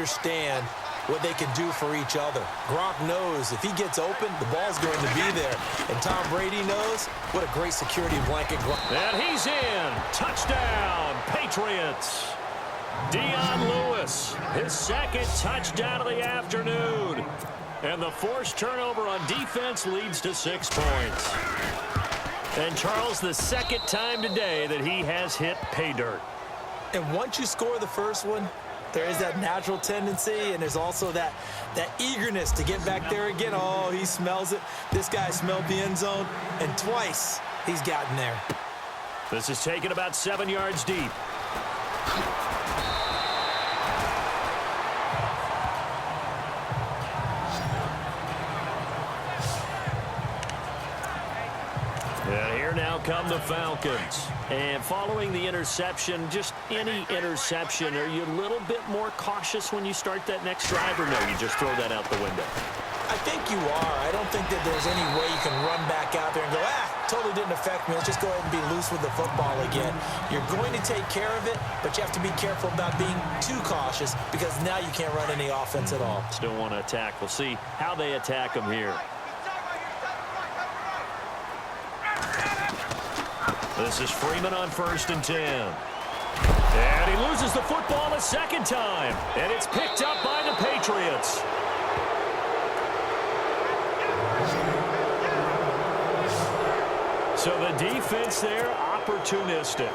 understand what they can do for each other. Gronk knows if he gets open, the ball's going to be there. And Tom Brady knows what a great security blanket. And he's in. Touchdown, Patriots. Dion Lewis, his second touchdown of the afternoon. And the forced turnover on defense leads to 6 points. And Charles, the second time today that he has hit pay dirt. And once you score the first one, there is that natural tendency, and there's also that eagerness to get back there again. Oh, he smells it. This guy smelled the end zone, and twice he's gotten there. This is taken about 7 yards deep. And here now come the Falcons. And following the interception, just any interception, are you a little bit more cautious when you start that next drive, or no, you just throw that out the window? I think you are. I don't think that there's any way you can run back out there and go, totally didn't affect me. Let's just go ahead and be loose with the football again. You're going to take care of it, but you have to be careful about being too cautious because now you can't run any offense at all. Still want to attack. We'll see how they attack them here. This is Freeman on 1st and 10. And he loses the football a second time. And it's picked up by the Patriots. So the defense there, opportunistic.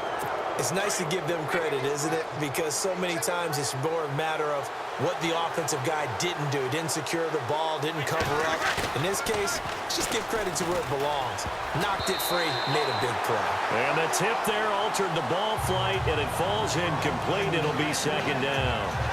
It's nice to give them credit, isn't it? Because so many times it's more a matter of what the offensive guy didn't do. Didn't secure the ball, didn't cover up. In this case, let's just give credit to where it belongs. Knocked it free, made a big play. And the tip there altered the ball flight, and it falls incomplete. It'll be 2nd down.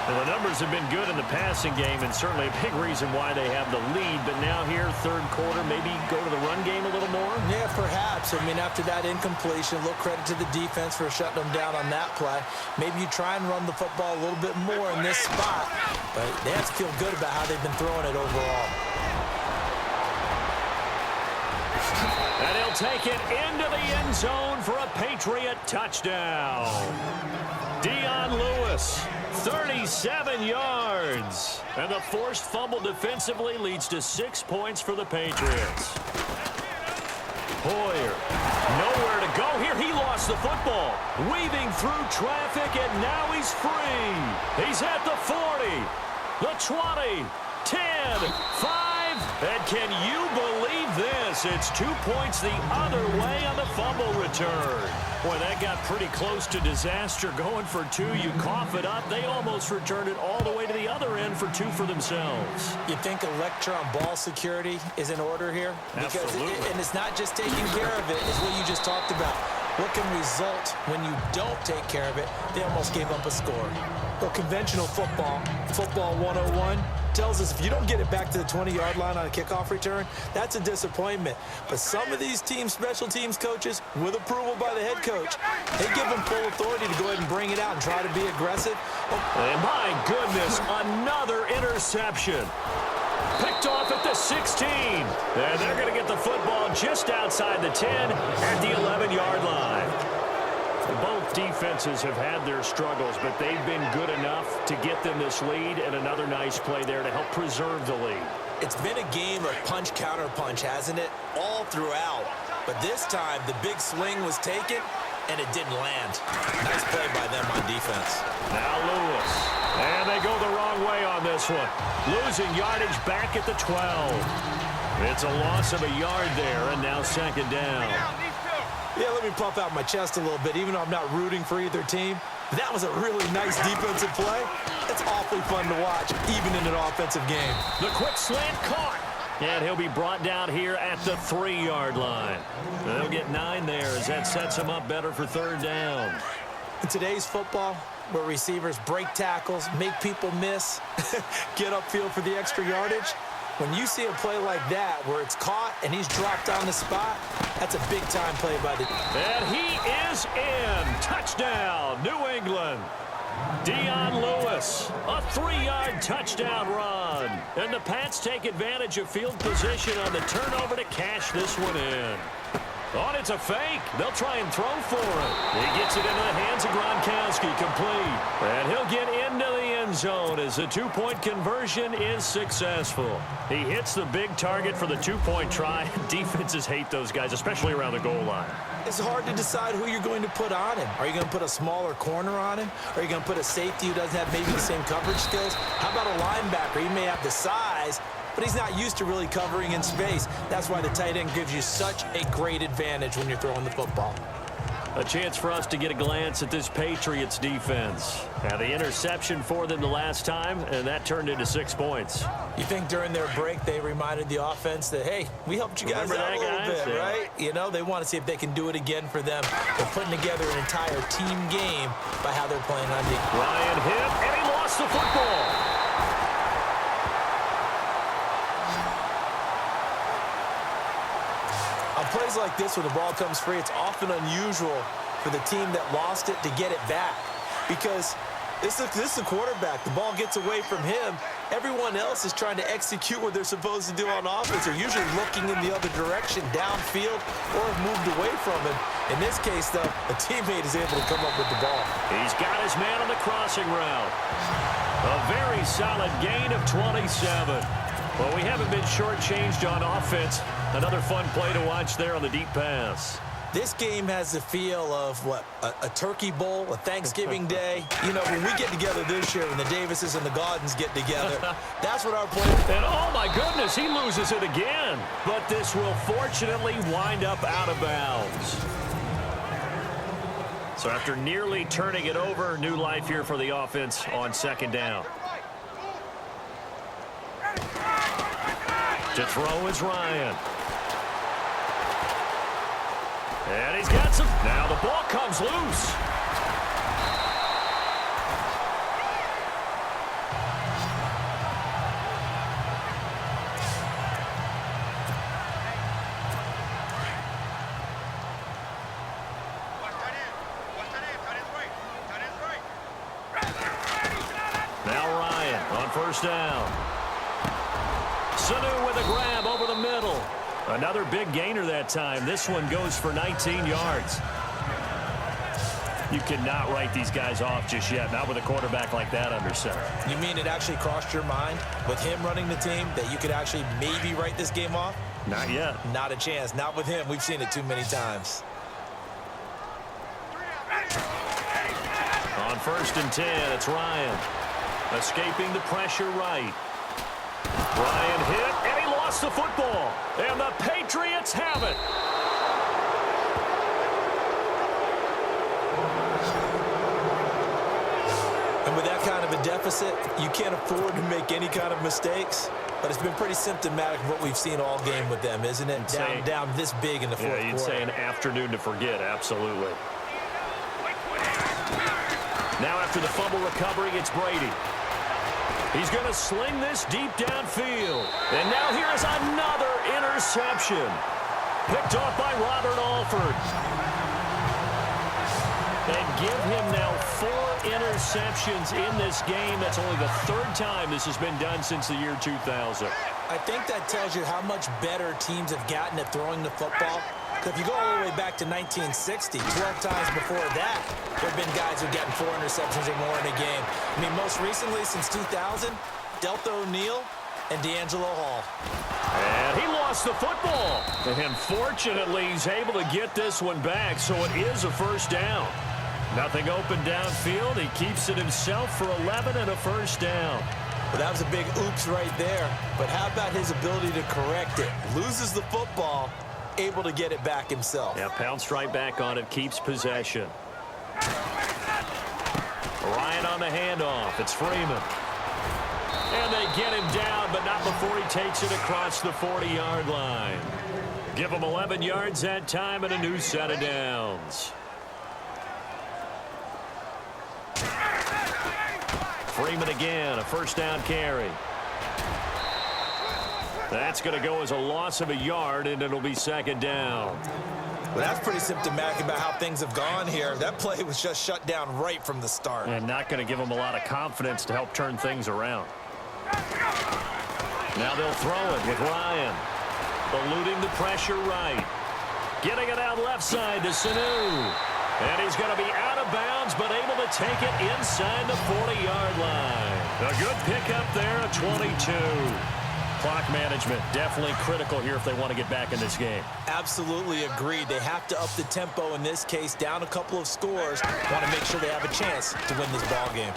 Well, the numbers have been good in the passing game, and certainly a big reason why they have the lead. But now here, 3rd quarter, maybe go to the run game a little more? Yeah, perhaps. I mean, after that incompletion, a little credit to the defense for shutting them down on that play. Maybe you try and run the football a little bit more in this spot. But they have to feel good about how they've been throwing it overall. And he'll take it into the end zone for a Patriot touchdown. Dion Lewis, 37 yards. And the forced fumble defensively leads to 6 points for the Patriots. Hoyer, nowhere to go here. He lost the football. Weaving through traffic, and now he's free. He's at the 40, the 20, 10, 5. And can you believe this? It's 2 points the other way on the fumble return. Boy, that got pretty close to disaster. Going for 2, you cough it up. They almost returned it all the way to the other end for 2 for themselves. You think a lecture on ball security is in order here? Absolutely. And it's not just taking care of it. It's what you just talked about. What can result when you don't take care of it? They almost gave up a score. Well, conventional football 101, tells us if you don't get it back to the 20-yard line on a kickoff return, that's a disappointment. But some of these team special teams coaches, with approval by the head coach, they give them full authority to go ahead and bring it out and try to be aggressive. And my goodness, another interception. Picked off at the 16. And they're going to get the football just outside the 10 at the 11-yard line. Both defenses have had their struggles, but they've been good enough to get them this lead, and another nice play there to help preserve the lead. It's been a game of punch-counter-punch, hasn't it? All throughout. But this time, the big swing was taken, and it didn't land. Nice play by them on defense. Now Lewis. And they go the wrong way on this one. Losing yardage back at the 12. It's a loss of a yard there, and now 2nd down. Yeah, let me puff out my chest a little bit, even though I'm not rooting for either team. That was a really nice defensive play. It's awfully fun to watch, even in an offensive game. The quick slant caught. And he'll be brought down here at the 3-yard line. They'll get 9 there as that sets him up better for 3rd down. In today's football, where receivers break tackles, make people miss, get upfield for the extra yardage, when you see a play like that where it's caught and he's dropped on the spot, that's a big-time play by the... And he is in. Touchdown, New England. Dion Lewis, a 3-yard touchdown run. And the Pats take advantage of field position on the turnover to cash this one in. Oh, it's a fake. They'll try and throw for it. He gets it into the hands of Gronkowski, complete. And he'll get into the end end zone as the two-point conversion is successful. He hits the big target for the two-point try. Defenses hate those guys, especially around the goal line. It's hard to decide who you're going to put on him. Are you going to put a smaller corner on him? Are you going to put a safety who doesn't have maybe the same coverage skills? How about a linebacker? He may have the size, but he's not used to really covering in space. That's why the tight end gives you such a great advantage when you're throwing the football. A chance for us to get a glance at this Patriots defense. Now the interception for them the last time, and that turned into 6 points. You think during their break they reminded the offense that, hey, we helped you guys out a little bit, right? You know, they want to see if they can do it again for them. They're putting together an entire team game by how they're playing on defense. Ryan hit, and he lost the football. On plays like this, when the ball comes free, it's often unusual for the team that lost it to get it back. Because this is a quarterback. The ball gets away from him. Everyone else is trying to execute what they're supposed to do on offense. They're usually looking in the other direction, downfield, or have moved away from him. In this case, though, a teammate is able to come up with the ball. He's got his man on the crossing route. A very solid gain of 27. Well, we haven't been shortchanged on offense. Another fun play to watch there on the deep pass. This game has the feel of, what, a turkey bowl, a Thanksgiving day. You know, when we get together this year, when the Davises and the Gaudens get together, that's what our play. And, oh, my goodness, he loses it again. But this will fortunately wind up out of bounds. So after nearly turning it over, new life here for the offense on second down. To throw is Ryan. And he's got some. Now the ball comes loose. Now Ryan on first down. Sanu with a grab over the middle. Another big gainer that time. This one goes for 19 yards. You cannot write these guys off just yet, not with a quarterback like that under center. You mean it actually crossed your mind with him running the team that you could actually maybe write this game off? Not yet. Not a chance. Not with him. We've seen it too many times. On 1st and 10, it's Ryan. Escaping the pressure right. Ryan hit, and he lost the football. And the Patriots have it. And with that kind of a deficit, you can't afford to make any kind of mistakes. But it's been pretty symptomatic of what we've seen all game with them, isn't it? Down this big in the fourth quarter. Yeah, you'd say an afternoon to forget, absolutely. Now after the fumble recovery, it's Brady. He's going to sling this deep downfield. And now here is another interception. Picked off by Robert Alford. And give him now 4 interceptions in this game. That's only the 3rd time this has been done since the year 2000. I think that tells you how much better teams have gotten at throwing the football. Because if you go all the way back to 1960, 12 times before that, there have been guys who've gotten 4 interceptions or more in a game. I mean, most recently, since 2000, Delta O'Neal and D'Angelo Hall. And he lost the football. And fortunately, he's able to get this one back, so it is a first down. Nothing open downfield. He keeps it himself for 11 and a first down. Well, that was a big oops right there. But how about his ability to correct it? Loses the football, able to get it back himself. Yeah, pounced right back on it, keeps possession. Ryan on the handoff. It's Freeman. And they get him down, but not before he takes it across the 40-yard line. Give him 11 yards that time and a new set of downs. Freeman again, a first down carry. That's going to go as a loss of a yard, and it'll be second down. Well, that's pretty symptomatic about how things have gone here. That play was just shut down right from the start. And not going to give them a lot of confidence to help turn things around. Now they'll throw it with Ryan. Eluding the pressure right. Getting it out left side to Sanu. And he's going to be out of of bounds, but able to take it inside the 40-yard line. A good pickup there, a 22. Clock management, definitely critical here if they want to get back in this game. Absolutely agreed. They have to up the tempo in this case, down a couple of scores. Want to make sure they have a chance to win this ball game.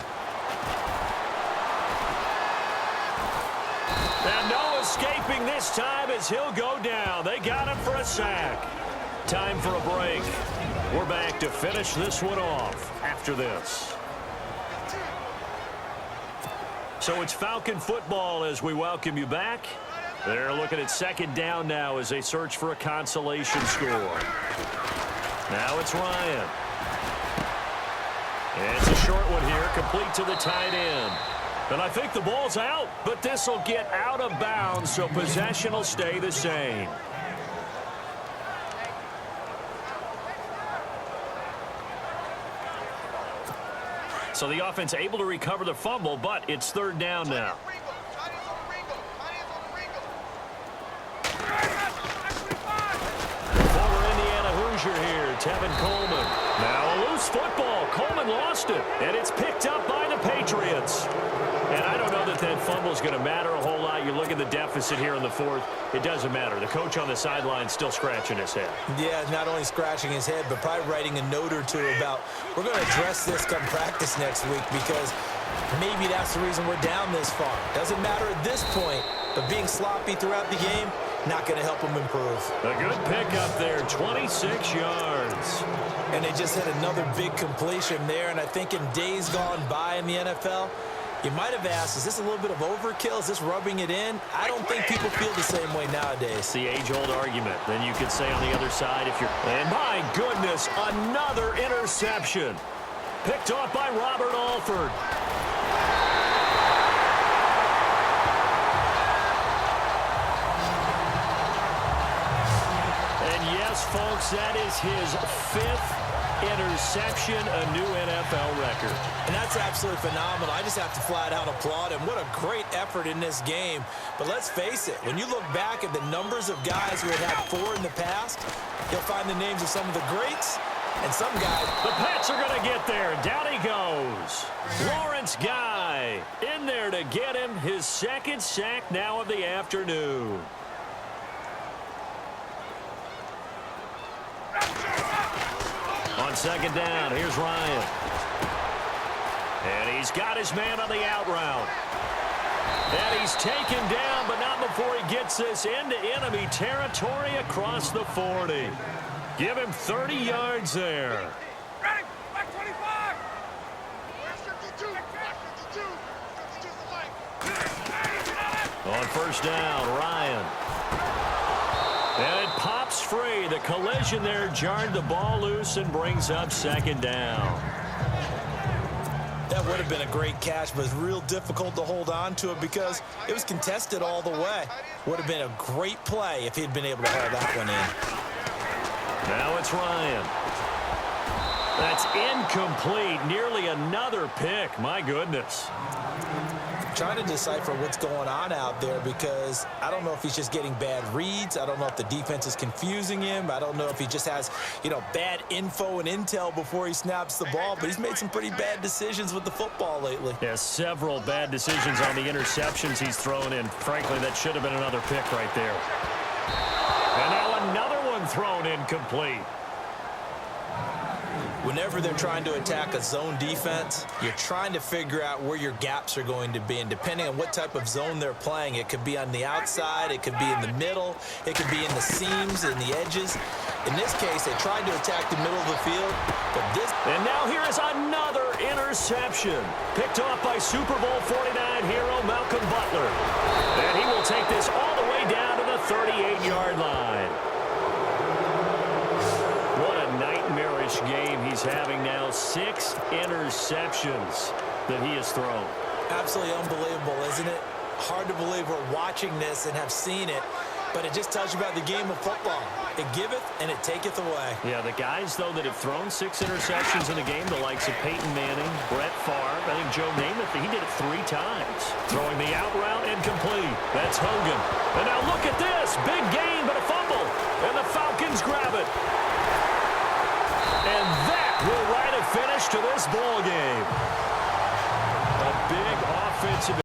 And no escaping this time as he'll go down. They got him for a sack. Time for a break. We're back to finish this one off after this. So it's Falcon football as we welcome you back. They're looking at second down now as they search for a consolation score. Now it's Ryan. It's a short one here, complete to the tight end. And I think the ball's out, but this will get out of bounds, so possession will stay the same. So the offense able to recover the fumble, but it's third down now. Former Indiana Hoosier here, Tevin Coleman. Now a loose football. Coleman lost it, and it's picked up by the Patriots. And I don't know that that fumble is going to matter a whole lot. You look at the deficit here in the fourth. It doesn't matter. The coach on the sideline still scratching his head. Yeah, not only scratching his head, but probably writing a note or two about, we're going to address this come practice next week because maybe that's the reason we're down this far. Doesn't matter at this point, but being sloppy throughout the game, not going to help them improve. A good pickup there, 26 yards. And they just hit another big completion there, and I think in days gone by in the NFL, you might have asked, is this a little bit of overkill? Is this rubbing it in? I don't think people feel the same way nowadays. It's the age-old argument. Then you could say on the other side, if you're... And my goodness, another interception. Picked off by Robert Alford. And yes, folks, that is his fifth interception, a new NFL record. And that's absolutely phenomenal. I just have to flat out applaud him. What a great effort in this game. But let's face it, when you look back at the numbers of guys who had had 4 in the past, you'll find the names of some of the greats and some guys. The Pats are going to get there. Down he goes. Lawrence Guy in there to get him his second sack now of the afternoon. On second down, here's Ryan. And he's got his man on the out route. And he's taken down, but not before he gets this into enemy territory across the 40. Give him 30 yards there. Ready, back 25. On first down, Ryan. And it pops free. The collision there jarred the ball loose and brings up second down. That would have been a great catch, but it's real difficult to hold on to it because it was contested all the way. Would have been a great play if he'd been able to haul that one in. Now it's Ryan. That's incomplete. Nearly another pick. My goodness. Trying to decipher what's going on out there because I don't know if he's just getting bad reads. I don't know if the defense is confusing him. I don't know if he just has, bad info and intel before he snaps the ball, but he's made some pretty bad decisions with the football lately. Yeah, several bad decisions on the interceptions he's thrown in. Frankly, that should have been another pick right there. And now another one thrown incomplete. Whenever they're trying to attack a zone defense, you're trying to figure out where your gaps are going to be. And depending on what type of zone they're playing, it could be on the outside, it could be in the middle, it could be in the seams, in the edges. In this case, they tried to attack the middle of the field, but this... And now here is another interception. Picked off by Super Bowl 49 hero Malcolm Butler. And he will take this all the way down to the 38-yard line. What a nightmarish game he's having now. 6 interceptions that he has thrown. Absolutely unbelievable, isn't it? Hard to believe we're watching this and have seen it, but it just tells you about the game of football. It giveth and it taketh away. Yeah, the guys, though, that have thrown 6 interceptions in a game, the likes of Peyton Manning, Brett Favre, I think Joe Namath, he did it 3 times. Throwing the out route incomplete. That's Hogan. And now look at this. Big gain, but a fumble. And the Falcons grab it. And that will write a finish to this ball game. A big offensive